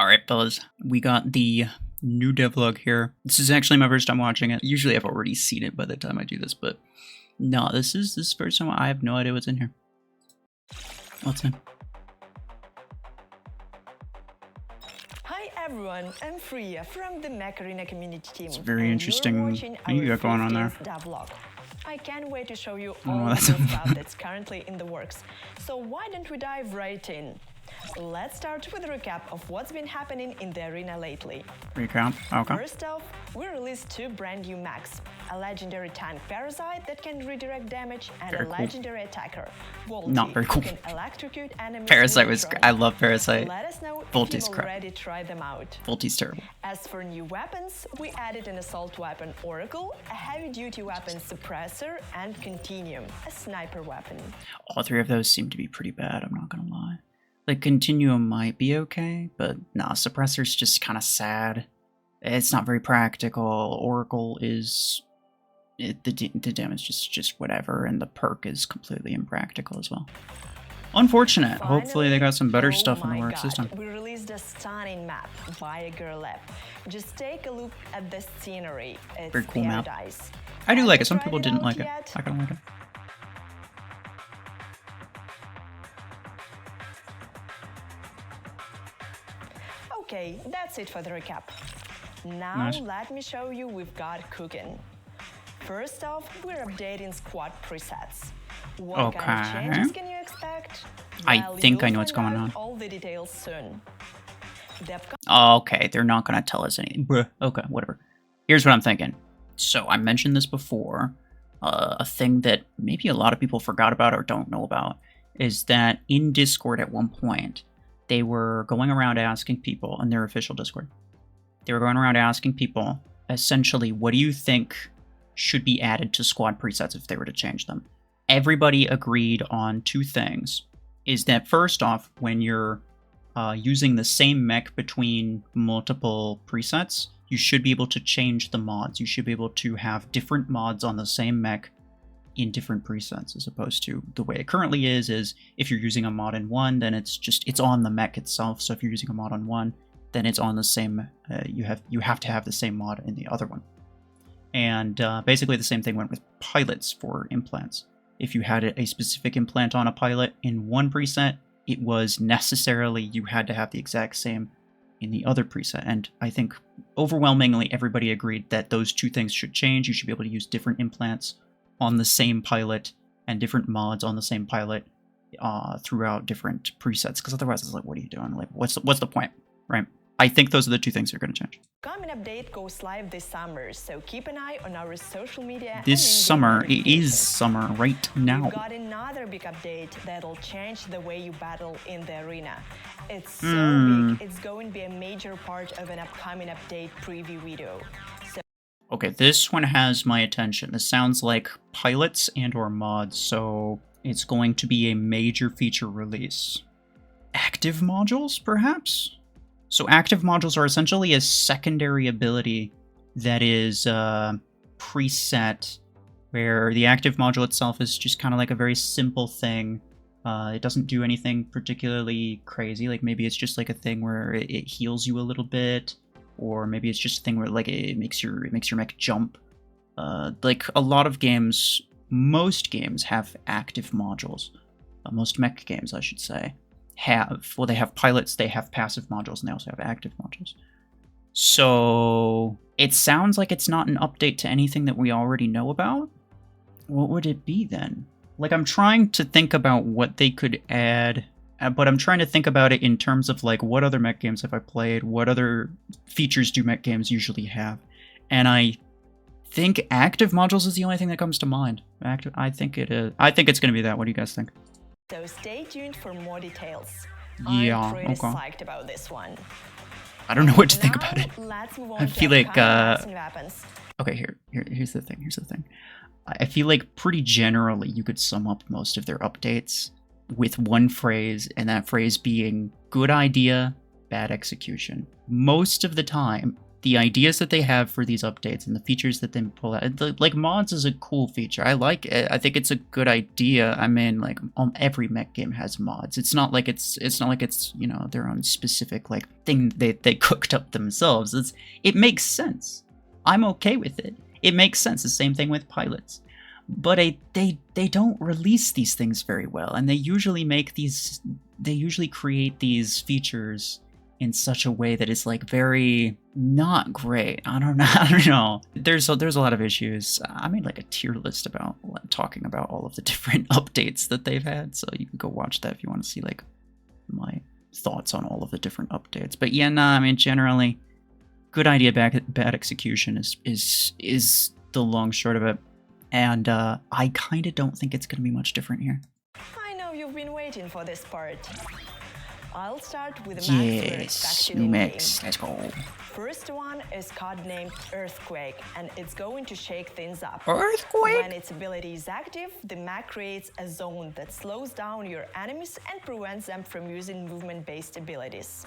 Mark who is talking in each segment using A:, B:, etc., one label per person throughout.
A: Alright, fellas, we got the new devlog here. This is actually my first time watching it. Usually I've already seen it by the time I do this, but no, this is the first time. I have no idea what's in here. What's in?
B: Hi everyone, I'm Freya from the Mech Arena community team.
A: It's very interesting thing you got going on there.
B: Devlog. I can't wait to show you
A: Oh,
B: all
A: that's
B: the stuff that's currently in the works. So why don't we dive right in? Let's start with a recap of what's been happening in the arena lately.
A: Recap? Okay.
B: First off, we released 2 brand new mechs, a legendary tank Parasite that can redirect damage and
A: Very
B: a
A: cool.
B: legendary attacker, Volty,
A: Not very cool.
B: who can electrocute enemies.
A: Parasite
B: with
A: was.
B: drones.
A: I love Parasite.
B: Let us know
A: Volty's
B: if you've
A: crap.
B: already tried them out.
A: Volty's terrible.
B: As for new weapons, we added an assault weapon Oracle, a heavy-duty weapon Suppressor, and Continuum, a sniper weapon.
A: All 3 of those seem to be pretty bad, I'm not gonna lie. Like, Continuum might be okay, but nah, Suppressor's just kind of sad. It's not very practical. Oracle is... the damage is just whatever, and the perk is completely impractical as well. Unfortunate. Hopefully they got some better stuff in the work system.
B: We released a stunning map, Viager Lab. Just take a look at the scenery. It's
A: Very cool map.
B: paradise.
A: I do
B: Have
A: like
B: you
A: it. Some
B: tried
A: people
B: it
A: didn't
B: out
A: like it.
B: yet?
A: I kinda like it.
B: Okay, that's it for the recap. Now
A: Nice.
B: let me show you we've got cooking. First off, we're updating squad presets. What kind of
A: Okay.
B: changes can you expect?
A: I
B: Well,
A: think I
B: you'll
A: know what's
B: find
A: going
B: out
A: on.
B: all the details soon.
A: Okay, they're not gonna tell us anything. Bruh. Okay, whatever. Here's what I'm thinking. So, I mentioned this before. A thing that maybe a lot of people forgot about or don't know about is that in Discord at one point, they were going around asking people, on their official Discord, they were going around asking people, essentially, what do you think should be added to squad presets if they were to change them? Everybody agreed on 2 things. Is that first off, when you're using the same mech between multiple presets, you should be able to change the mods. You should be able to have different mods on the same mech in different presets, as opposed to the way it currently is if you're using a mod in one, then it's on the mech itself. So if you're using a mod on one, then it's on the same, you have to have the same mod in the other one. And basically the same thing went with pilots for implants. If you had a specific implant on a pilot in one preset, it was necessarily you had to have the exact same in the other preset. And I think overwhelmingly everybody agreed that those 2 things should change. You should be able to use different implants on the same pilot and different mods on the same pilot throughout different presets. Because otherwise it's like, what are you doing? Like, what's the point, right? I think those are the 2 things that are going to change.
B: Coming update goes live this summer, so keep an eye on our social media.
A: This
B: and in-game
A: summer, it
B: notifications.
A: is summer right now.
B: We've got another big update that'll change the way you battle in the arena. It's so big, it's going to be a major part of an upcoming update preview video.
A: Okay, this one has my attention. This sounds like pilots and or mods, so it's going to be a major feature release. Active modules, perhaps? So active modules are essentially a secondary ability that is preset, where the active module itself is just kind of like a very simple thing. It doesn't do anything particularly crazy, like maybe it's just like a thing where it heals you a little bit, or maybe it's just a thing where like it makes your mech jump. Like a lot of games, most games have active modules. Most mech games, I should say, they have pilots, they have passive modules, and they also have active modules. So it sounds like it's not an update to anything that we already know about. What would it be then? Like, I'm trying to think about what they could add, but I'm trying to think about it in terms of like, what other mech games have I played? What other features do mech games usually have? And I think active modules is the only thing that comes to mind. I think it is. I think it's going to be that. What do you guys think?
B: So stay tuned for more details.
A: Yeah,
B: I'm pretty
A: okay.
B: psyched about this one.
A: I don't know what to think about it.
B: Let's move on
A: I
B: to
A: feel like,
B: upcoming maps and weapons.
A: Okay, here's the thing. I feel like pretty generally you could sum up most of their updates with one phrase, and that phrase being good idea, bad execution. Most of the time, the ideas that they have for these updates and the features that they pull out. Like, mods is a cool feature. I like it. I think it's a good idea. I mean, like, every mech game has mods. It's not like it's you know, their own specific like thing they cooked up themselves. It makes sense. I'm okay with it. It makes sense. The same thing with pilots. But they don't release these things very well, and they usually create these features in such a way that is like very not great. I don't know. There's a lot of issues. I made like a tier list about talking about all of the different updates that they've had, so you can go watch that if you want to see like my thoughts on all of the different updates. But yeah, nah, I mean, generally, good idea, bad execution is the long short of it. And I kind of don't think it's going to be much different here.
B: I know you've been waiting for this part. I'll start with the
A: Yes, new Mechs. Let's go.
B: First one is codenamed Earthquake, and it's going to shake things up.
A: Earthquake?
B: When its ability is active, the mech creates a zone that slows down your enemies and prevents them from using movement-based abilities.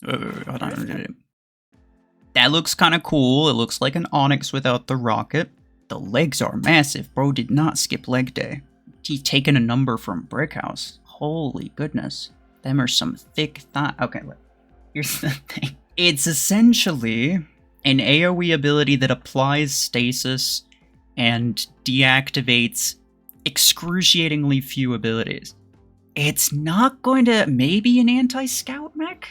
A: Hold on. That looks kind of cool. It looks like an Onyx without the rocket. The legs are massive. Bro did not skip leg day. He's taken a number from Brickhouse. Holy goodness. Them are some thick thigh. Okay, look. Here's the thing. It's essentially an AoE ability that applies stasis and deactivates excruciatingly few abilities. It's not going to... Maybe an anti-scout mech?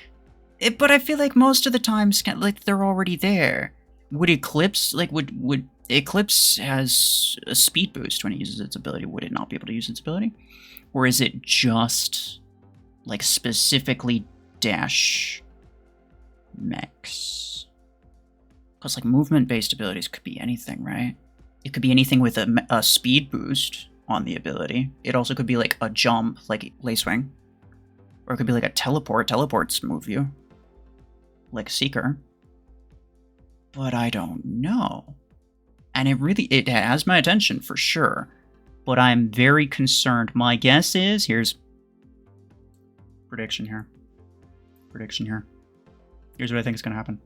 A: But I feel like most of the time, like, they're already there. Would Eclipse... Like, would Eclipse has a speed boost when it uses its ability. Would it not be able to use its ability? Or is it just, like, specifically dash mechs? Because, like, movement-based abilities could be anything, right? It could be anything with a speed boost on the ability. It also could be, like, a jump, like Lacewing. Or it could be, like, a teleport. Teleports move you. Like Seeker. But I don't know. And it has my attention for sure, but I'm very concerned. My guess is, here's prediction here. Here's what I think is going to happen.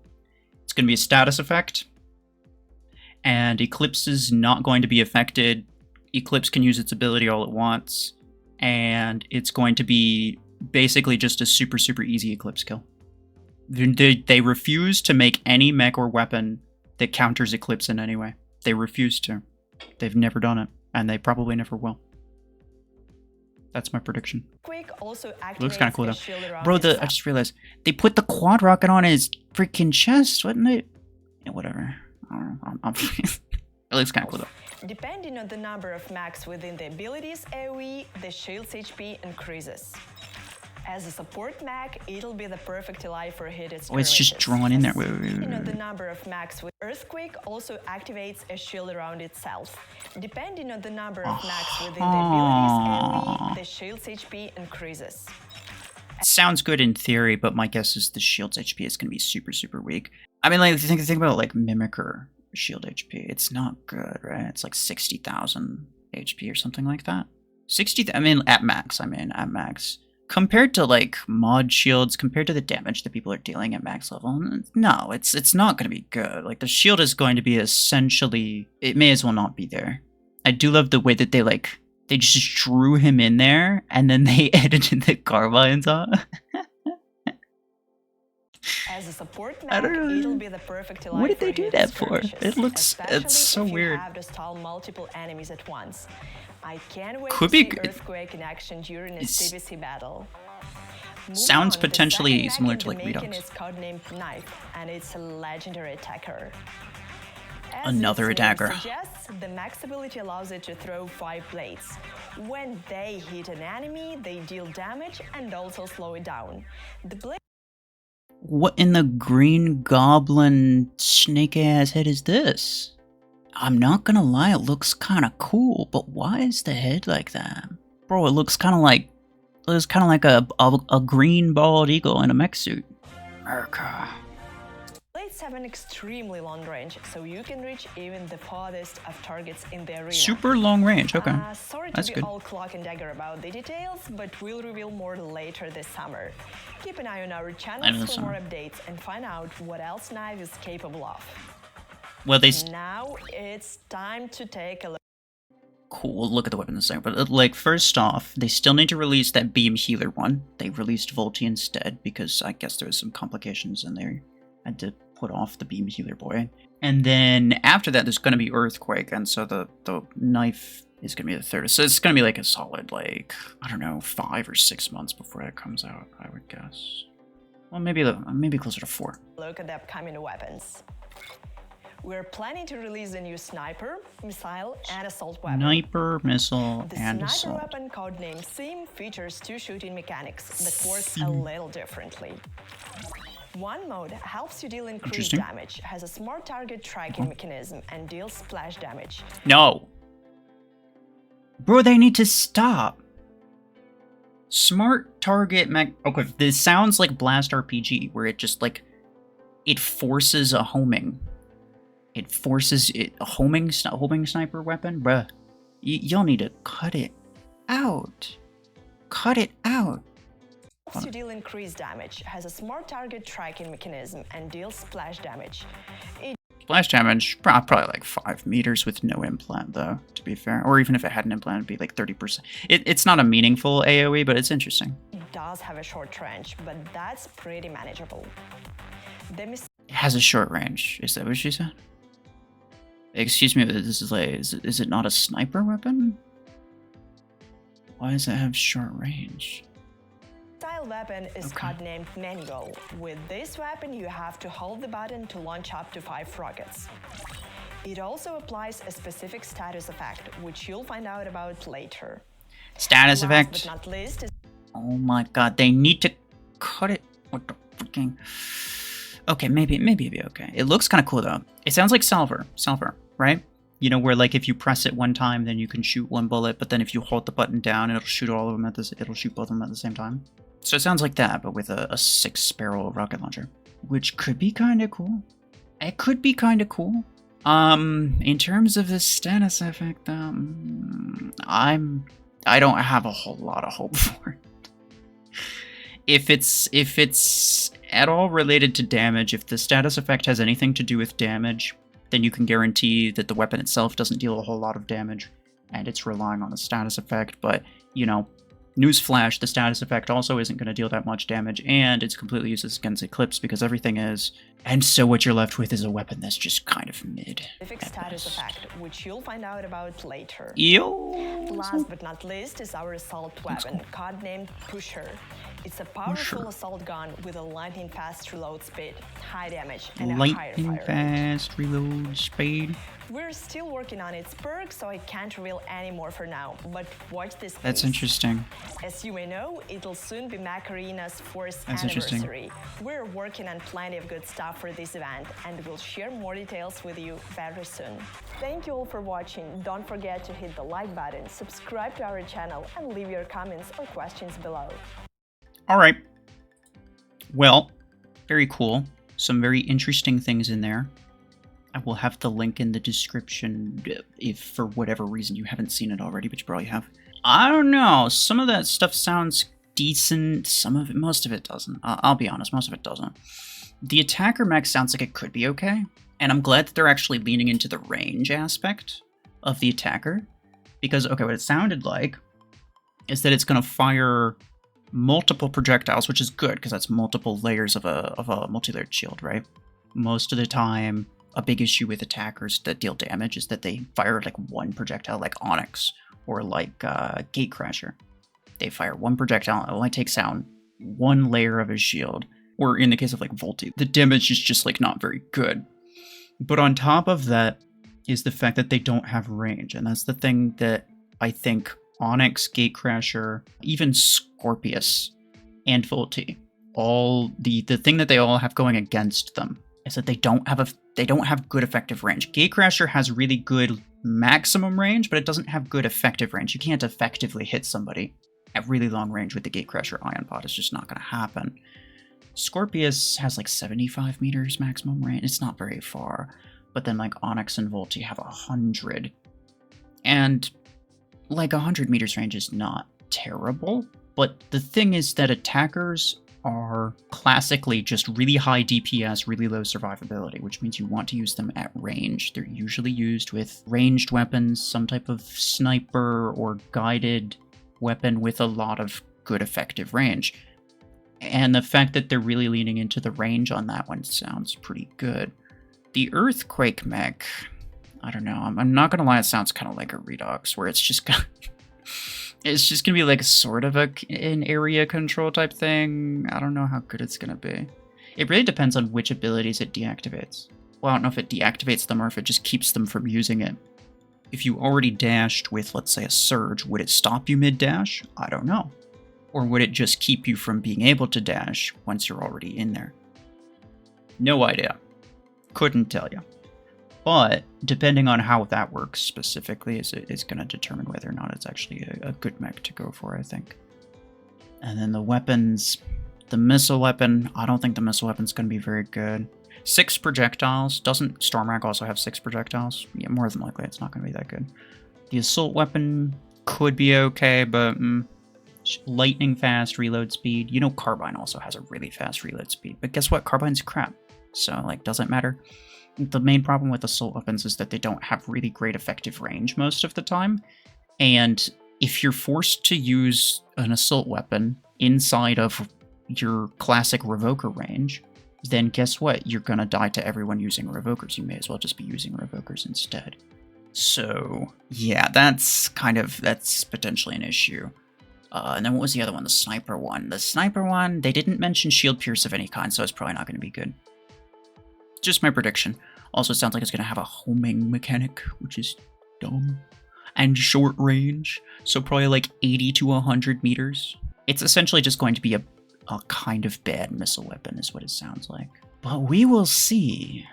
A: It's going to be a status effect, and Eclipse is not going to be affected. Eclipse can use its ability all it wants, and it's going to be basically just a super, super easy Eclipse kill. They refuse to make any mech or weapon that counters Eclipse in any way. They refuse to. They've never done it, and they probably never will. That's my prediction. Looks kind of cool though. Bro, I just realized they put the quad rocket on his freaking chest, wouldn't it? Yeah, whatever. I don't know. It looks kind of cool though.
B: Depending on the number of mechs within the abilities AoE, the shield's HP increases. As a support mech, it'll be the perfect ally for heated skirmishes.
A: Oh, it's just drawn in there. Wait.
B: The number of mechs with Earthquake also activates a shield around itself. Depending on the number of mechs within the abilities AoE, the shield's HP increases.
A: Sounds good in theory, but my guess is the shield's HP is going to be super, super weak. I mean, like, think about, like, Mimicker shield HP. It's not good, right? It's like 60,000 HP or something like that. 60, at max. Compared to, like, mod shields, compared to the damage that people are dealing at max level, no, it's not going to be good. Like, the shield is going to be essentially... It may as well not be there. I do love the way that they just drew him in there, and then they edited the carbines on.
B: As a support mech, it'll be the perfect ally.
A: What did they do that for? It's so weird.
B: Have to stall multiple enemies at once. I can't wait
A: Could
B: to
A: be
B: see Earthquake in action during a CVC battle.
A: Sounds potentially similar to, like,
B: Redux. It's codenamed Knife, and it's a legendary attacker. As
A: another attacker.
B: Suggests, the max ability allows it to throw 5 blades. When they hit an enemy, they deal damage and also slow it down. The blade.
A: What in the Green Goblin snake-ass head is this? I'm not gonna lie, it looks kind of cool, but why is the head like that? Bro, it looks kind of like a green bald eagle in a mech suit. America.
B: Blade Blades have an extremely long range, so you can reach even the farthest of targets in the arena.
A: Super long range, okay.
B: Sorry
A: That's
B: to be
A: good.
B: all clock and dagger about the details, but we'll reveal more later this summer. Keep an eye on our channels for more updates and find out what else knife is capable of.
A: Well,
B: Now it's time to take a look.
A: Cool, we'll look at the weapon in a second, but like, first off, they still need to release that beam healer one. They released Volti instead, because I guess there was some complications and they had to put off the beam healer boy. And then after that, there's going to be Earthquake, and so the knife is going to be the third. So it's going to be like a solid, like, I don't know, 5 or 6 months before that comes out, I would guess. Well, maybe closer to 4.
B: Look at the upcoming weapons. We're planning to release a new sniper, missile, and assault weapon.
A: Sniper, missile, and
B: the
A: assault.
B: sniper weapon, codenamed Sim, features 2 shooting mechanics that works a little differently. One mode helps you deal increased damage, has a smart target tracking mechanism, and deals splash damage.
A: No! Bro, they need to stop! Smart target okay, this sounds like Blast RPG, where it just, like, it forces a homing. It forces a homing sniper weapon? Bruh. Y'all need to cut it out. Cut it out.
B: Helps you deal increased damage, has a smart target tracking mechanism, and deals splash damage.
A: Splash damage, probably like 5 meters with no implant, though, to be fair. Or even if it had an implant, it'd be like 30%. It's not a meaningful AoE, but it's interesting.
B: It does have a short range, but that's pretty manageable.
A: It has a short range. Is that what she said? Excuse me, this is like, is it not a sniper weapon? Why does it have short range?
B: Style weapon is codenamed Mango. With this weapon, you have to hold the button to launch up to 5 rockets. It also applies a specific status effect, which you'll find out about later.
A: Status effect?
B: Last but not least is...
A: Oh my god, they need to cut it. What the freaking... Okay, maybe it'd be okay. It looks kind of cool, though. It sounds like Salver, right? You know, where like if you press it one time, then you can shoot one bullet, but then if you hold the button down, it'll shoot all of them it'll shoot both of them at the same time. So it sounds like that, but with a 6-barrel rocket launcher, which could be kind of cool. It could be kind of cool. In terms of the status effect, I don't have a whole lot of hope for it. If it's at all related to damage, if the status effect has anything to do with damage, then you can guarantee that the weapon itself doesn't deal a whole lot of damage, and it's relying on the status effect. But, you know, newsflash, the status effect also isn't going to deal that much damage, and it's completely useless against Eclipse because everything is. And so what you're left with is a weapon that's just kind of mid.
B: Specific status effect, which you'll find out about later.
A: Yo.
B: Last but not least is our assault weapon, codenamed Pusher. It's a powerful assault gun with a lightning-fast reload speed, high damage, and a higher fire rate.
A: Lightning-fast reload speed.
B: We're still working on its perks, so I can't reveal any more for now, but watch this space.
A: That's interesting.
B: As you may know, it'll soon be Mech Arena's 4th
A: That's
B: anniversary. We're working on plenty of good stuff for this event, and we'll share more details with you very soon. Thank you all for watching. Don't forget to hit the like button, subscribe to our channel, and leave your comments or questions below.
A: Alright. Well, very cool. Some very interesting things in there. I will have the link in the description if for whatever reason you haven't seen it already, but you probably have. I don't know. Some of that stuff sounds decent. Most of it doesn't. I'll be honest, most of it doesn't. The attacker mech sounds like it could be okay, and I'm glad that they're actually leaning into the range aspect of the attacker, because, okay, what it sounded like is that it's going to fire multiple projectiles, which is good, because that's multiple layers of a multi-layered shield, right? Most of the time, a big issue with attackers that deal damage is that they fire like one projectile, like Onyx, or like Gatecrasher. They fire one projectile, it only takes down one layer of his shield, or in the case of like Volti, the damage is just like not very good. But on top of that is the fact that they don't have range, and that's the thing that I think Onyx, Gatecrasher, even Scorpius, and Volti, all the thing that they all have going against them is that they don't have good effective range. Gatecrasher has really good maximum range, but it doesn't have good effective range. You can't effectively hit somebody at really long range with the Gatecrasher Ion Pod. It's just not going to happen. Scorpius has like 75 meters maximum range. It's not very far. But then like Onyx and Volti have 100. And like 100 meters range is not terrible. But the thing is that attackers are classically just really high DPS, really low survivability, which means you want to use them at range. They're usually used with ranged weapons, some type of sniper or guided weapon with a lot of good effective range. And the fact that they're really leaning into the range on that one sounds pretty good. The Earthquake mech, I don't know, I'm not gonna lie, it sounds kind of like a Redux, where it's just gonna be like sort of an area control type thing. I don't know how good it's gonna be. It really depends on which abilities it deactivates. Well, I don't know if it deactivates them or if it just keeps them from using it. If you already dashed with, let's say, a Surge, would it stop you mid-dash? I don't know. Or would it just keep you from being able to dash once you're already in there? No idea. Couldn't tell you. But depending on how that works specifically is going to determine whether or not it's actually a good mech to go for, I think. And then the weapons, the missile weapon, I don't think the missile weapon's going to be very good. 6 projectiles. Doesn't Stormrack also have 6 projectiles? Yeah, more than likely it's not going to be that good. The assault weapon could be okay, but lightning fast reload speed. You know Carbine also has a really fast reload speed, but guess what? Carbine's crap. So, like, doesn't matter. The main problem with assault weapons is that they don't have really great effective range most of the time. And if you're forced to use an assault weapon inside of your classic Revoker range, then guess what? You're gonna die to everyone using Revokers. You may as well just be using Revokers instead. So, yeah, that's potentially an issue. And then what was the other one? The Sniper one. The Sniper one, they didn't mention Shield Pierce of any kind, so it's probably not going to be good. Just my prediction. Also, it sounds like it's going to have a homing mechanic, which is dumb. And short range, so probably like 80 to 100 meters. It's essentially just going to be a kind of bad missile weapon, is what it sounds like. But we will see.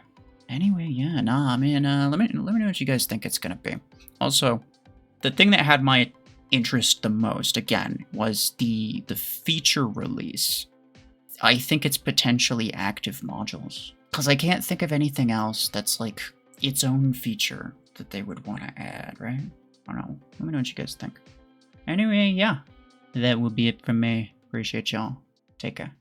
A: Anyway, yeah, nah, man, let me know what you guys think it's going to be. Also, the thing that had my interest the most, again, was the feature release. I think it's potentially active modules. Because I can't think of anything else that's like its own feature that they would want to add, right? I don't know. Let me know what you guys think. Anyway, yeah. That will be it from me. Appreciate y'all. Take care.